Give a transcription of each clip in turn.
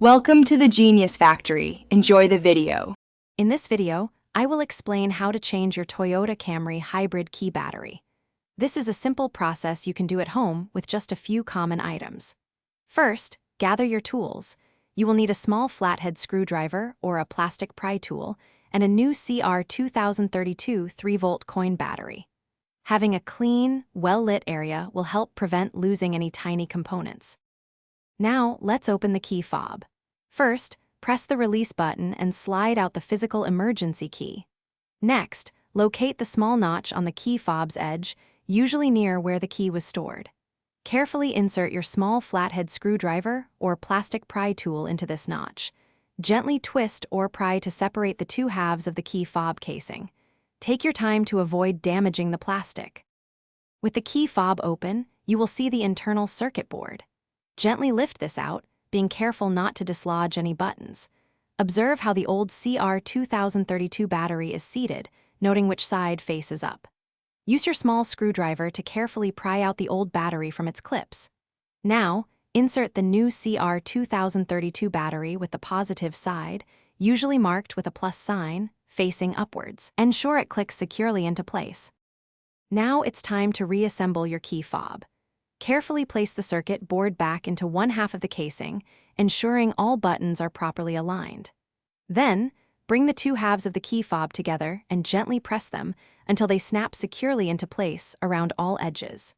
Welcome to the Genius Factory. Enjoy the video. In this video, I will explain how to change your Toyota Camry hybrid key battery. This is a simple process you can do at home with just a few common items. First, gather your tools. You will need a small flathead screwdriver or a plastic pry tool and a new CR 2032 3-volt coin battery. Having a clean, well-lit area will help prevent losing any tiny components. Now, let's open the key fob. First, press the release button and slide out the physical emergency key. Next, locate the small notch on the key fob's edge, usually near where the key was stored. Carefully insert your small flathead screwdriver or plastic pry tool into this notch. Gently twist or pry to separate the two halves of the key fob casing. Take your time to avoid damaging the plastic. With the key fob open, you will see the internal circuit board. Gently lift this out, being careful not to dislodge any buttons. Observe how the old CR 2032 battery is seated, noting which side faces up. Use your small screwdriver to carefully pry out the old battery from its clips. Now, insert the new CR 2032 battery with the positive side, usually marked with a plus sign, facing upwards. Ensure it clicks securely into place. Now it's time to reassemble your key fob. Carefully place the circuit board back into one half of the casing, ensuring all buttons are properly aligned. Then, bring the two halves of the key fob together and gently press them until they snap securely into place around all edges.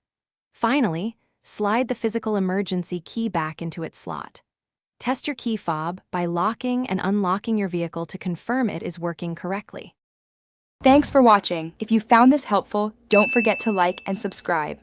Finally, slide the physical emergency key back into its slot. Test your key fob by locking and unlocking your vehicle to confirm it is working correctly. Thanks for watching. If you found this helpful, don't forget to like and subscribe.